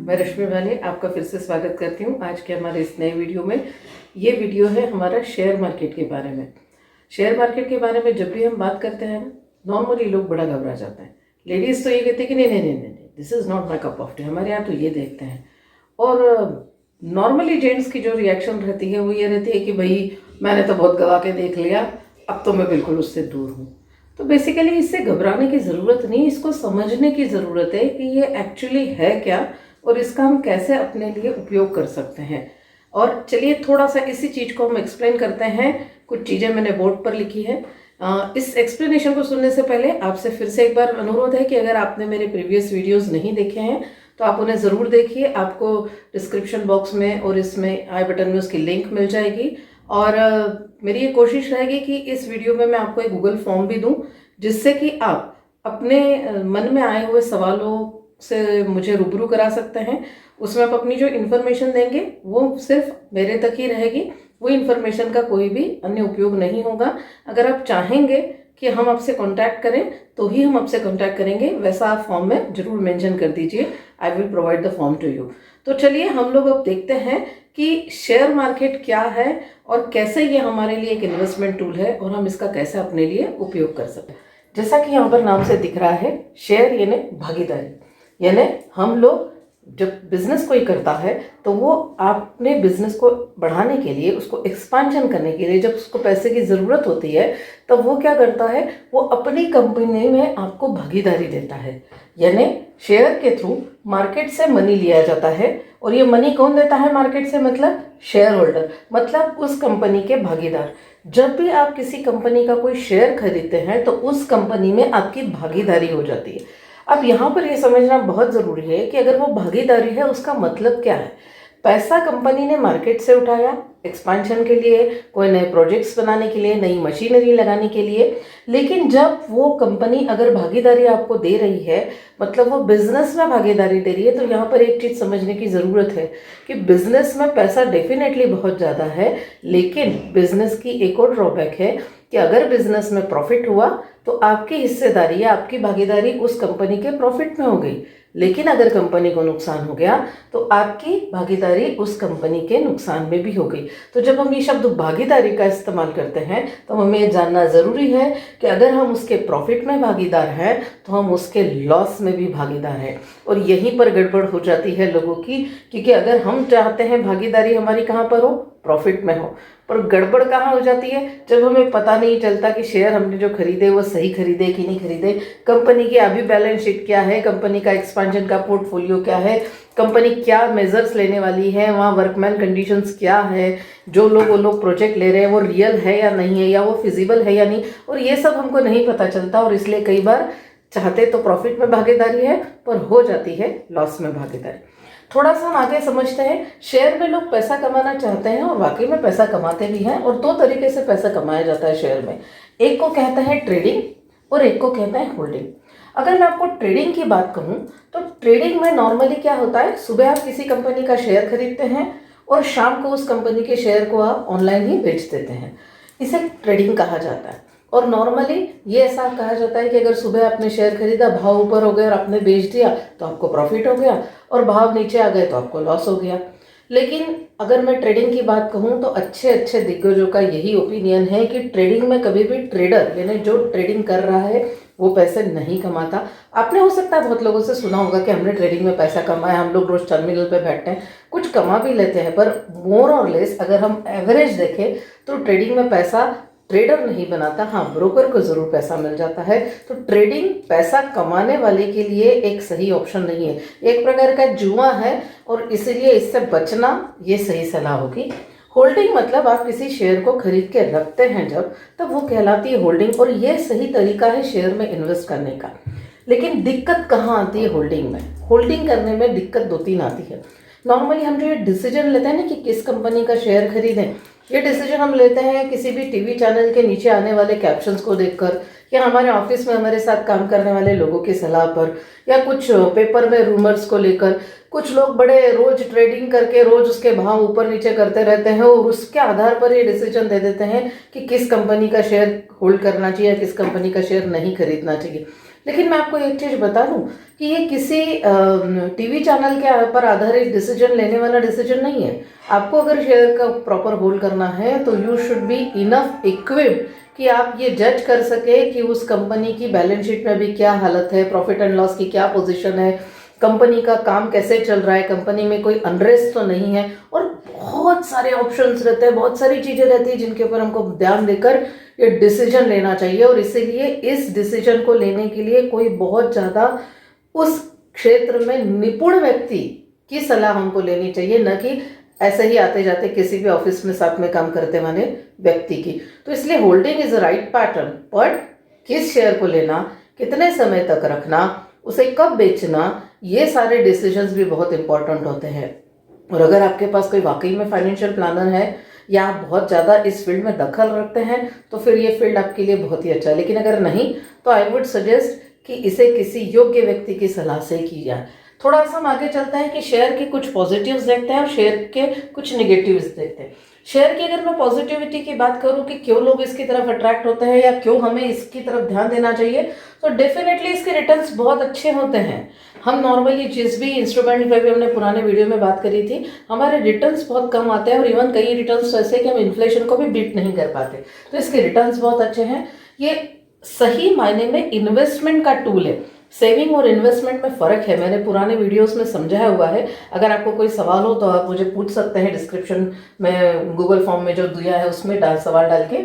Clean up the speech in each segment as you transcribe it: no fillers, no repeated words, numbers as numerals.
मैं रश्मि वाले आपका फिर से स्वागत करती हूँ आज के हमारे इस नए वीडियो में। ये वीडियो है हमारा शेयर मार्केट के बारे में। शेयर मार्केट के बारे में जब भी हम बात करते हैं ना, नॉर्मली लोग बड़ा घबरा जाते हैं। लेडीज़ तो ये कहते हैं कि नहीं नहीं नहीं नहीं, this is not my cup of T, हमारे यहाँ तो ये देखते हैं। और नॉर्मली जेंट्स की जो रिएक्शन रहती है वो ये रहती है कि भाई मैंने तो बहुत गवा के देख लिया, अब तो मैं बिल्कुल उससे दूर हूँ। तो बेसिकली इससे घबराने की ज़रूरत नहीं, इसको समझने की ज़रूरत है कि ये एक्चुअली है क्या और इसका हम कैसे अपने लिए उपयोग कर सकते हैं। और चलिए थोड़ा सा इसी चीज़ को हम एक्सप्लेन करते हैं। कुछ चीज़ें मैंने बोर्ड पर लिखी है। इस एक्सप्लेनेशन को सुनने से पहले आपसे फिर से एक बार अनुरोध है कि अगर आपने मेरे प्रीवियस वीडियोज़ नहीं देखे हैं तो आप उन्हें ज़रूर देखिए। आपको डिस्क्रिप्शन बॉक्स में और इसमें आई बटन में उसकी लिंक मिल जाएगी। और मेरी ये कोशिश रहेगी कि इस वीडियो में मैं आपको एक गूगल फॉर्म भी दूं, जिससे कि आप अपने मन में आए हुए सवालों से मुझे रूबरू करा सकते हैं। उसमें आप अपनी जो इन्फॉर्मेशन देंगे वो सिर्फ मेरे तक ही रहेगी, वो इन्फॉर्मेशन का कोई भी अन्य उपयोग नहीं होगा। अगर आप चाहेंगे कि हम आपसे कांटेक्ट करें तो ही हम आपसे कांटेक्ट करेंगे, वैसा आप फॉर्म में जरूर मेंशन कर दीजिए। I will provide the form to you. तो चलिए हम लोग अब देखते हैं कि शेयर मार्केट क्या है और कैसे ये हमारे लिए एक इन्वेस्टमेंट टूल है और हम इसका कैसे अपने लिए उपयोग कर सकते हैं। जैसा कि यहाँ पर नाम से दिख रहा है, शेयर यानी भागीदारी, यानी हम लोग जब बिजनेस कोई करता है तो वो अपने बिजनेस को बढ़ाने के लिए, उसको एक्सपांशन करने के लिए, जब उसको पैसे की ज़रूरत होती है तब वो क्या करता है, वो अपनी कंपनी में आपको भागीदारी देता है। यानी शेयर के थ्रू मार्केट से मनी लिया जाता है। और ये मनी कौन देता है मार्केट से? मतलब शेयर होल्डर, मतलब उस कंपनी के भागीदार। जब भी आप किसी कंपनी का कोई शेयर खरीदते हैं तो उस कंपनी में आपकी भागीदारी हो जाती है। अब यहाँ पर ये समझना बहुत ज़रूरी है कि अगर वो भागीदारी है उसका मतलब क्या है। पैसा कंपनी ने मार्केट से उठाया एक्सपांशन के लिए, कोई नए प्रोजेक्ट्स बनाने के लिए, नई मशीनरी लगाने के लिए। लेकिन जब वो कंपनी अगर भागीदारी आपको दे रही है, मतलब वो बिजनेस में भागीदारी दे रही है, तो यहाँ पर एक चीज़ समझने की ज़रूरत है कि बिजनेस में पैसा डेफिनेटली बहुत ज़्यादा है, लेकिन बिजनेस की एक और ड्रॉबैक है कि अगर बिजनेस में प्रॉफिट हुआ तो आपकी हिस्सेदारी या आपकी भागीदारी उस कंपनी के प्रॉफिट में हो गई। लेकिन अगर कंपनी को नुकसान हो गया तो आपकी भागीदारी उस कंपनी के नुकसान में भी हो गई। तो जब हम ये शब्द भागीदारी का इस्तेमाल करते हैं तो हमें ये जानना ज़रूरी है कि अगर हम उसके प्रॉफिट में भागीदार हैं तो हम उसके लॉस में भी भागीदार हैं। और यहीं पर गड़बड़ हो जाती है लोगों की, क्योंकि अगर हम चाहते हैं भागीदारी हमारी कहाँ पर हो, प्रॉफिट में हो। पर गड़बड़ कहाँ हो जाती है, जब हमें पता नहीं चलता कि शेयर हमने जो खरीदे वो सही खरीदे कि नहीं खरीदे, कंपनी की अभी बैलेंस शीट क्या है, कंपनी का एक्सपेंशन का पोर्टफोलियो क्या है, कंपनी क्या मेजर्स लेने वाली है, वहाँ वर्कमैन कंडीशंस क्या है, जो वो लोग प्रोजेक्ट ले रहे हैं वो रियल है या नहीं है, या वो फिजिबल है या नहीं, और ये सब हमको नहीं पता चलता। और इसलिए कई बार चाहते तो प्रॉफिट में भागीदारी है पर हो जाती है लॉस में भागीदारी। थोड़ा सा हम आगे समझते हैं। शेयर में लोग पैसा कमाना चाहते हैं और वाकई में पैसा कमाते भी हैं। और दो तरीके से पैसा कमाया जाता है शेयर में, एक को कहते हैं ट्रेडिंग और एक को कहते हैं होल्डिंग। अगर मैं आपको ट्रेडिंग की बात कहूँ तो ट्रेडिंग में नॉर्मली क्या होता है, सुबह आप किसी कंपनी का शेयर खरीदते हैं और शाम को उस कंपनी के शेयर को आप ऑनलाइन ही बेच देते हैं, इसे ट्रेडिंग कहा जाता है। और नॉर्मली ये ऐसा कहा जाता है कि अगर सुबह आपने शेयर खरीदा, भाव ऊपर हो गया और आपने बेच दिया तो आपको प्रॉफिट हो गया, और भाव नीचे आ गए तो आपको लॉस हो गया। लेकिन अगर मैं ट्रेडिंग की बात कहूँ तो अच्छे अच्छे दिग्गजों का यही ओपिनियन है कि ट्रेडिंग में कभी भी ट्रेडर यानी जो ट्रेडिंग कर रहा है वो पैसे नहीं कमाता। आपने हो सकता है बहुत लोगों से सुना होगा कि हमने ट्रेडिंग में पैसा कमाया, हम लोग रोज टर्मिनल पे बैठते हैं, कुछ कमा भी लेते हैं, पर मोर और लेस अगर हम एवरेज देखें तो ट्रेडिंग में पैसा ट्रेडर नहीं बनाता, हाँ ब्रोकर को ज़रूर पैसा मिल जाता है। तो ट्रेडिंग पैसा कमाने वाले के लिए एक सही ऑप्शन नहीं है, एक प्रकार का जुआ है, और इसलिए इससे बचना ये सही सलाह होगी। होल्डिंग मतलब आप किसी शेयर को खरीद के रखते हैं जब, तब वो कहलाती है होल्डिंग, और ये सही तरीका है शेयर में इन्वेस्ट करने का। लेकिन दिक्कत कहाँ आती है होल्डिंग में? होल्डिंग करने में दिक्कत दो तीन आती है। नॉर्मली हम जो ये डिसीजन लेते हैं ना कि किस कंपनी का शेयर खरीदें, ये डिसीजन हम लेते हैं किसी भी टीवी चैनल के नीचे आने वाले कैप्शंस को देखकर, या हमारे ऑफिस में हमारे साथ काम करने वाले लोगों की सलाह पर, या कुछ पेपर में रूमर्स को लेकर। कुछ लोग बड़े रोज ट्रेडिंग करके रोज उसके भाव ऊपर नीचे करते रहते हैं और उसके आधार पर ये डिसीजन दे देते हैं कि किस कंपनी का शेयर होल्ड करना चाहिए या किस कंपनी का शेयर नहीं खरीदना चाहिए। लेकिन मैं आपको एक चीज़ बता दूं कि ये किसी टीवी चैनल के पर आधारित डिसीजन लेने वाला डिसीजन नहीं है। आपको अगर शेयर का प्रॉपर होल्ड करना है तो you should be enough equipped कि आप ये जज कर सके कि उस कंपनी की बैलेंस शीट में अभी क्या हालत है, प्रॉफिट एंड लॉस की क्या पोजीशन है, कंपनी का काम कैसे चल रहा है, कंपनी में कोई अनरेस्ट तो नहीं है। और बहुत सारे ऑप्शंस रहते हैं, बहुत सारी चीज़ें रहती है जिनके ऊपर हमको ध्यान देकर ये डिसीजन लेना चाहिए। और इसीलिए इस डिसीजन को लेने के लिए कोई बहुत ज़्यादा उस क्षेत्र में निपुण व्यक्ति की सलाह हमको लेनी चाहिए, न कि ऐसे ही आते जाते किसी भी ऑफिस में साथ में काम करते वाले व्यक्ति की। तो इसलिए holding is right pattern, but किस शेयर को लेना, कितने समय तक रखना, उसे कब बेचना, ये सारे डिसीजंस भी बहुत इंपॉर्टेंट होते हैं। और अगर आपके पास कोई वाकई में फाइनेंशियल प्लानर है या आप बहुत ज़्यादा इस फील्ड में दखल रखते हैं तो फिर ये फील्ड आपके लिए बहुत ही अच्छा है। लेकिन अगर नहीं तो आई वुड सजेस्ट कि इसे किसी योग्य व्यक्ति की सलाह से की जाए। थोड़ा सा हम आगे चलते हैं कि शेयर के कुछ पॉजिटिव्स देखते हैं और शेयर के कुछ नेगेटिव्स देखते हैं। शेयर की अगर मैं पॉजिटिविटी की बात करूं कि क्यों लोग इसकी तरफ अट्रैक्ट होते हैं या क्यों हमें इसकी तरफ ध्यान देना चाहिए, तो डेफिनेटली इसके रिटर्न्स बहुत अच्छे होते हैं। हम नॉर्मली जिस भी इंस्ट्रूमेंट पे भी हमने पुराने वीडियो में बात करी थी, हमारे रिटर्न्स बहुत कम आते हैं और इवन कई रिटर्न्स तो ऐसे कि हम इन्फ्लेशन को भी बीट नहीं कर पाते। तो इसके रिटर्न्स बहुत अच्छे हैं। ये सही मायने में इन्वेस्टमेंट का टूल है। सेविंग और इन्वेस्टमेंट में फ़र्क है, मैंने पुराने वीडियोस में समझाया हुआ है। अगर आपको कोई सवाल हो तो आप मुझे पूछ सकते हैं, डिस्क्रिप्शन में गूगल फॉर्म में जो दिया है उसमें सवाल डाल के।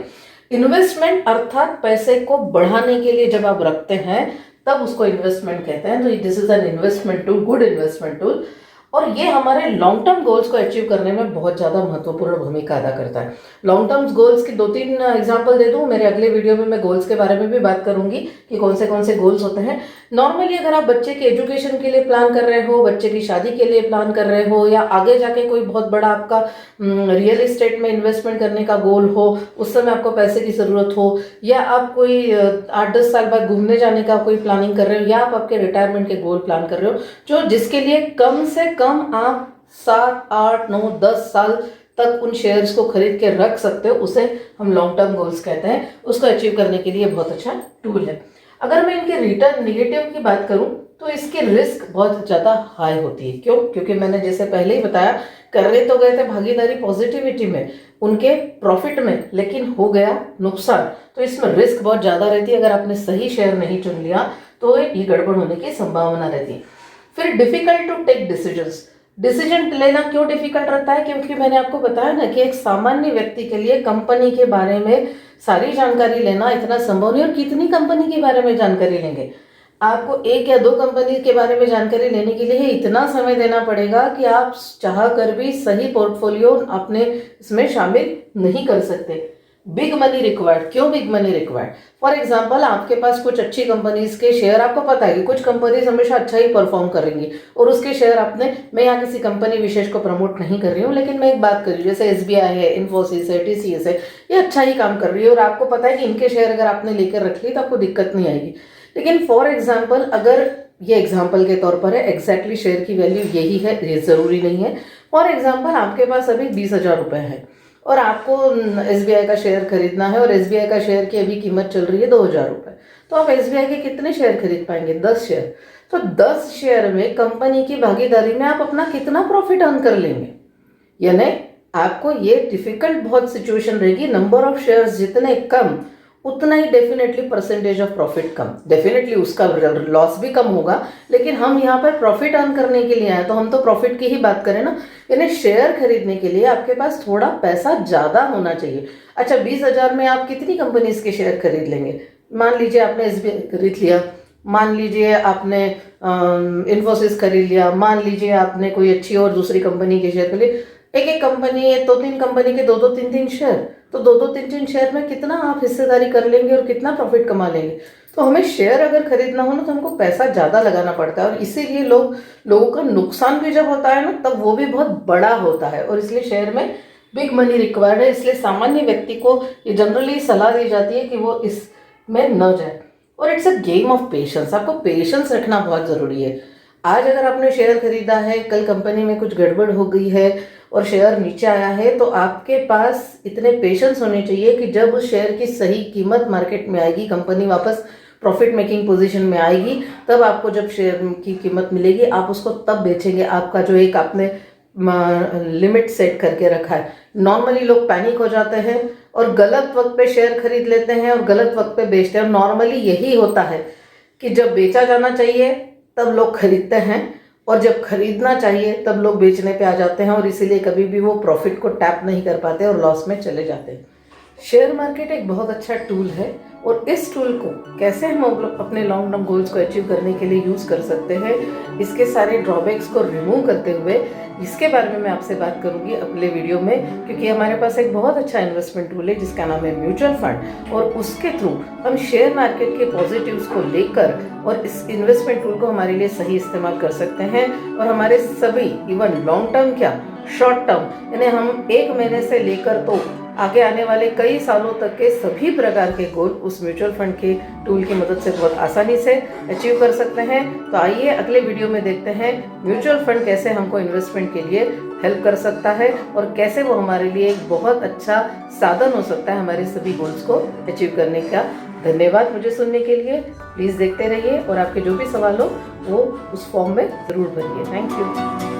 इन्वेस्टमेंट अर्थात पैसे को बढ़ाने के लिए जब आप रखते हैं तब उसको इन्वेस्टमेंट कहते हैं। तो this is an investment tool, good investment tool, और ये हमारे लॉन्ग टर्म गोल्स को अचीव करने में बहुत ज़्यादा महत्वपूर्ण भूमिका अदा करता है। लॉन्ग टर्म गोल्स की 2-3 एग्जांपल दे दूं। मेरे अगले वीडियो में मैं गोल्स के बारे में भी बात करूंगी कि कौन से गोल्स होते हैं। नॉर्मली अगर आप बच्चे के एजुकेशन के लिए प्लान कर रहे हो, बच्चे की शादी के लिए प्लान कर रहे हो, या आगे जाके कोई बहुत बड़ा आपका रियल एस्टेट में इन्वेस्टमेंट करने का गोल हो, उस समय आपको पैसे की ज़रूरत हो, या आप कोई 8-10 साल बाद घूमने जाने का कोई प्लानिंग कर रहे हो, या आप आपके रिटायरमेंट के गोल प्लान कर रहे हो, जो जिसके लिए कम से कम आप 7, 8, 9, 10 साल तक उन शेयर्स को खरीद के रख सकते हो, उसे हम लॉन्ग टर्म गोल्स कहते हैं। उसको अचीव करने के लिए बहुत अच्छा टूल है। अगर मैं इनके रिटर्न नेगेटिव की बात करूं तो इसकी रिस्क बहुत ज़्यादा हाई होती है। क्यों? क्योंकि मैंने जैसे पहले ही बताया, कर रहे तो गए थे भागीदारी पॉजिटिविटी में, उनके प्रॉफिट में, लेकिन हो गया नुकसान। तो इसमें रिस्क बहुत ज़्यादा रहती है। अगर आपने सही शेयर नहीं चुन लिया तो ये गड़बड़ होने की संभावना रहती है। फिर difficult to take decisions. Decision लेना क्यों डिफिकल्ट रहता है? क्योंकि मैंने आपको बताया ना कि एक सामान्य व्यक्ति के लिए कंपनी के बारे में सारी जानकारी लेना इतना संभव नहीं। और कितनी कंपनी के बारे में जानकारी लेंगे? आपको 1 या 2 कंपनी के बारे में जानकारी लेने के लिए इतना समय देना पड़ेगा कि आप चाह कर भी सही पोर्टफोलियो अपने इसमें शामिल नहीं कर सकते। Big money required. क्यों big money required? For example, आपके पास कुछ अच्छी कंपनीज के शेयर, आपको पता है कि कुछ कंपनीज हमेशा अच्छा ही परफॉर्म करेंगी और उसके शेयर आपने, मैं यहाँ किसी कंपनी विशेष को प्रमोट नहीं कर रही हूँ, लेकिन मैं एक बात कर रही हूँ, जैसे SBI है, इन्फोसिस है, TCS है, ये अच्छा ही काम कर रही है और आपको पता है कि इनके शेयर अगर आपने लेकर रख ली तो आपको दिक्कत नहीं आएगी। लेकिन फॉर एग्जाम्पल, अगर ये एग्जाम्पल के तौर पर है, एग्जैक्टली शेयर की वैल्यू यही है ये ज़रूरी नहीं है। फॉर एग्जाम्पल, आपके पास अभी 20,000 रुपये है और आपको SBI का शेयर खरीदना है और SBI का शेयर की अभी कीमत चल रही है 2,000 रुपये। तो आप SBI के कितने शेयर खरीद पाएंगे? 10 शेयर। तो 10 शेयर में कंपनी की भागीदारी में आप अपना कितना प्रॉफिट अर्न कर लेंगे? यानी आपको ये डिफिकल्ट बहुत सिचुएशन रहेगी। नंबर ऑफ शेयर्स जितने कम उतना ही डेफिनेटली परसेंटेज ऑफ प्रॉफिट कम, डेफिनेटली उसका लॉस भी कम होगा। लेकिन हम यहाँ पर प्रॉफिट अर्न करने के लिए आए तो हम तो प्रॉफिट की ही बात करें ना। यानी शेयर खरीदने के लिए आपके पास थोड़ा पैसा ज़्यादा होना चाहिए। अच्छा, 20,000 में आप कितनी कंपनीज के शेयर खरीद लेंगे? मान लीजिए आपने SBI खरीद लिया, मान लीजिए आपने इन्फोसिस खरीद लिया, मान लीजिए आपने कोई अच्छी और दूसरी कंपनी के शेयर खरीद, एक कंपनी है तो 3 कंपनी के 2-2, 3-3 शेयर, तो 2-2, 3-3 शेयर में कितना आप हिस्सेदारी कर लेंगे और कितना प्रॉफिट कमा लेंगे? तो हमें शेयर अगर खरीदना हो ना तो हमको पैसा ज़्यादा लगाना पड़ता है और इसीलिए लोगों का नुकसान भी जब होता है ना तब वो भी बहुत बड़ा होता है और इसलिए शेयर में बिग मनी रिक्वायर्ड है। इसलिए सामान्य व्यक्ति को ये जनरली सलाह दी जाती है कि वो इसमें न जाए। और it's a game of patience. आपको पेशेंस रखना बहुत ज़रूरी है। आज अगर आपने शेयर खरीदा है, कल कंपनी में कुछ गड़बड़ हो गई है और शेयर नीचे आया है, तो आपके पास इतने पेशेंस होने चाहिए कि जब उस शेयर की सही कीमत मार्केट में आएगी, कंपनी वापस प्रॉफिट मेकिंग पोजीशन में आएगी, तब आपको जब शेयर की कीमत मिलेगी आप उसको तब बेचेंगे। आपका जो एक आपने लिमिट सेट करके रखा है। नॉर्मली लोग पैनिक हो जाते हैं और गलत वक्त पे शेयर खरीद लेते हैं और गलत वक्त पे बेचते हैं। और नॉर्मली यही होता है कि जब बेचा जाना चाहिए तब लोग खरीदते हैं और जब खरीदना चाहिए तब लोग बेचने पे आ जाते हैं, और इसीलिए कभी भी वो प्रॉफिट को टैप नहीं कर पाते और लॉस में चले जाते हैं। शेयर मार्केट एक बहुत अच्छा टूल है और इस टूल को कैसे हम अपने लॉन्ग टर्म गोल्स को अचीव करने के लिए यूज़ कर सकते हैं, इसके सारे ड्रॉबैक्स को रिमूव करते हुए इसके बारे में मैं आपसे बात करूंगी अगले वीडियो में। क्योंकि हमारे पास एक बहुत अच्छा इन्वेस्टमेंट टूल है जिसका नाम है म्यूचुअल फंड, और उसके थ्रू हम शेयर मार्केट के पॉजिटिव्स को लेकर और इस इन्वेस्टमेंट टूल को हमारे लिए सही इस्तेमाल कर सकते हैं। और हमारे सभी इवन लॉन्ग टर्म क्या शॉर्ट टर्म, यानी हम 1 महीने से लेकर तो आगे आने वाले कई सालों तक के सभी प्रकार के गोल उस म्यूचुअल फंड के टूल की मदद से बहुत आसानी से अचीव कर सकते हैं। तो आइए अगले वीडियो में देखते हैं म्यूचुअल फंड कैसे हमको इन्वेस्टमेंट के लिए हेल्प कर सकता है और कैसे वो हमारे लिए एक बहुत अच्छा साधन हो सकता है हमारे सभी गोल्स को अचीव करने का। धन्यवाद मुझे सुनने के लिए। प्लीज़ देखते रहिए और आपके जो भी सवाल हो वो उस फॉर्म में ज़रूर भरिए। Thank you.